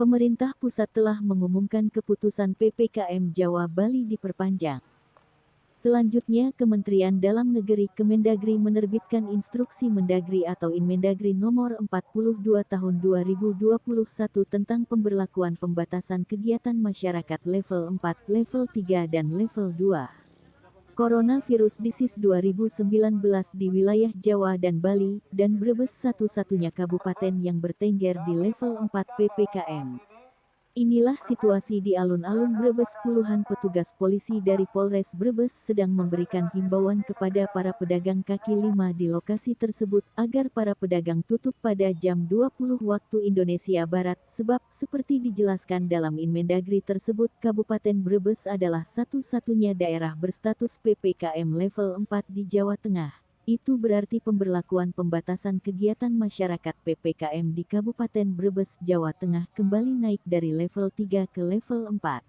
Pemerintah pusat telah mengumumkan keputusan PPKM Jawa Bali diperpanjang. Selanjutnya, Kementerian Dalam Negeri Kemendagri menerbitkan Instruksi Mendagri atau Inmendagri Nomor 42 Tahun 2021 tentang pemberlakuan pembatasan kegiatan masyarakat level 4, level 3 dan level 2. Coronavirus Disease 2019 di wilayah Jawa dan Bali, dan Brebes satu-satunya kabupaten yang bertengger di level 4 PPKM. Inilah situasi di alun-alun Brebes. Puluhan petugas polisi dari Polres Brebes sedang memberikan himbauan kepada para pedagang kaki lima di lokasi tersebut agar para pedagang tutup pada jam 20 waktu Indonesia Barat, sebab seperti dijelaskan dalam Inmendagri tersebut, Kabupaten Brebes adalah satu-satunya daerah berstatus PPKM level 4 di Jawa Tengah. Itu berarti pemberlakuan pembatasan kegiatan masyarakat PPKM di Kabupaten Brebes, Jawa Tengah kembali naik dari level 3 ke level 4.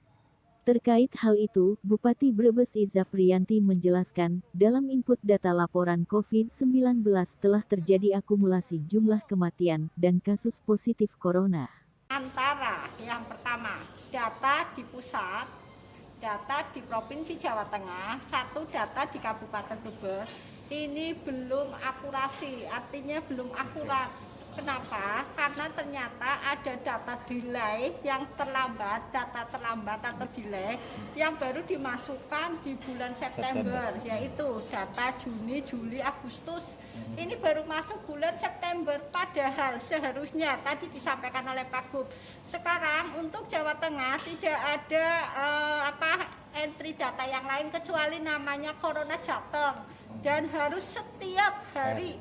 Terkait hal itu, Bupati Brebes Iza Priyanti menjelaskan, dalam input data laporan COVID-19 telah terjadi akumulasi jumlah kematian dan kasus positif corona. Antara yang pertama, data di pusat, data di Provinsi Jawa Tengah, satu data di Kabupaten Brebes, ini belum akurasi, artinya belum akurat. Kenapa? Karena ternyata ada data delay yang terlambat, data terlambat atau delay yang baru dimasukkan di bulan September, yaitu data Juni, Juli, Agustus. Ini baru masuk bulan September, padahal seharusnya tadi disampaikan oleh Pak Gub. Sekarang untuk Jawa Tengah tidak ada entry data yang lain kecuali namanya Corona Jateng, dan harus setiap hari.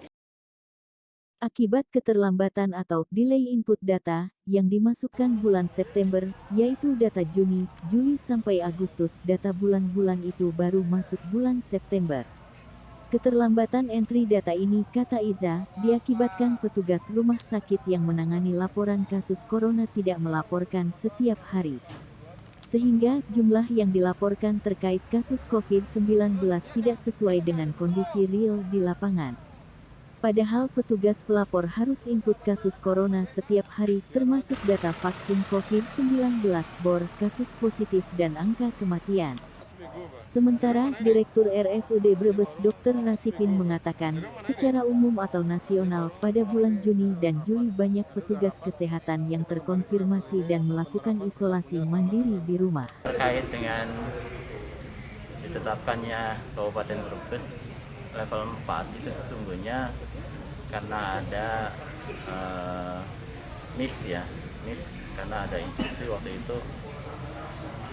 Akibat keterlambatan atau delay input data yang dimasukkan bulan September, yaitu data Juni, Juli sampai Agustus, data bulan-bulan itu baru masuk bulan September. Keterlambatan entry data ini, kata Iza, diakibatkan petugas rumah sakit yang menangani laporan kasus corona tidak melaporkan setiap hari. Sehingga jumlah yang dilaporkan terkait kasus COVID-19 tidak sesuai dengan kondisi real di lapangan. Padahal petugas pelapor harus input kasus corona setiap hari, termasuk data vaksin COVID-19, bor, kasus positif dan angka kematian. Sementara, Direktur RSUD Brebes Dr. Rasipin mengatakan, secara umum atau nasional, pada bulan Juni dan Juli banyak petugas kesehatan yang terkonfirmasi dan melakukan isolasi mandiri di rumah. Terkait dengan ditetapkannya Kabupaten Brebes level 4 itu sesungguhnya karena ada miss karena ada instruksi waktu itu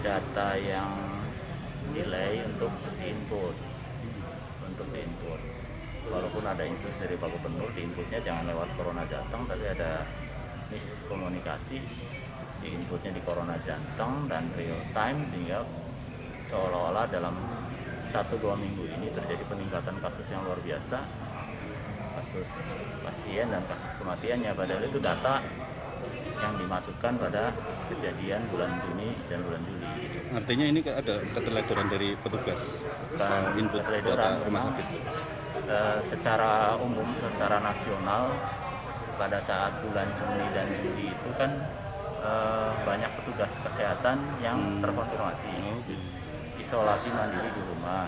data yang delay untuk diinput. Walaupun ada instruksi dari Pak Gubernur, diinputnya jangan lewat Corona Jateng, tapi ada miskomunikasi, diinputnya di Corona Jateng dan real time, sehingga seolah-olah dalam 1-2 minggu ini terjadi peningkatan kasus yang luar biasa, kasus pasien dan kasus kematiannya, padahal itu data yang dimasukkan pada kejadian bulan Juni dan bulan Juli. Artinya ini ada keteledoran dari petugas input data rumah sakit. Secara umum, secara nasional pada saat bulan Juni dan Juli itu kan banyak petugas kesehatan yang terkonfirmasi isolasi mandiri di rumah.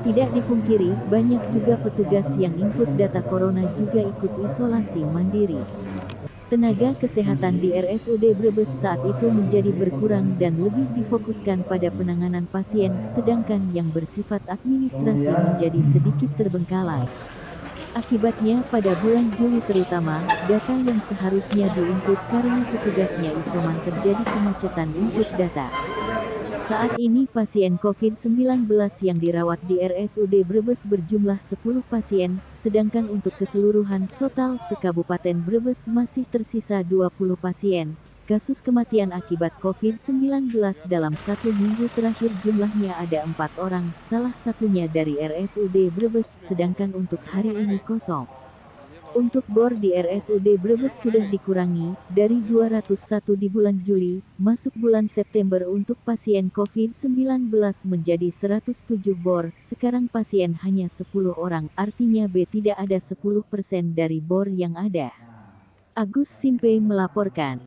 Tidak dipungkiri, banyak juga petugas yang input data corona juga ikut isolasi mandiri. Tenaga kesehatan di RSUD Brebes saat itu menjadi berkurang dan lebih difokuskan pada penanganan pasien, sedangkan yang bersifat administrasi menjadi sedikit terbengkalai. Akibatnya pada bulan Juli terutama, data yang seharusnya diinput karena petugasnya isoman terjadi kemacetan input data. Saat ini pasien COVID-19 yang dirawat di RSUD Brebes berjumlah 10 pasien, sedangkan untuk keseluruhan total se-Kabupaten Brebes masih tersisa 20 pasien. Kasus kematian akibat COVID-19 dalam 1 minggu terakhir jumlahnya ada 4 orang, salah satunya dari RSUD Brebes, sedangkan untuk hari ini kosong. Untuk bor di RSUD Brebes sudah dikurangi, dari 201 di bulan Juli, masuk bulan September untuk pasien COVID-19 menjadi 107 bor, sekarang pasien hanya 10 orang, artinya B tidak ada 10% dari bor yang ada. Agus Simpe melaporkan.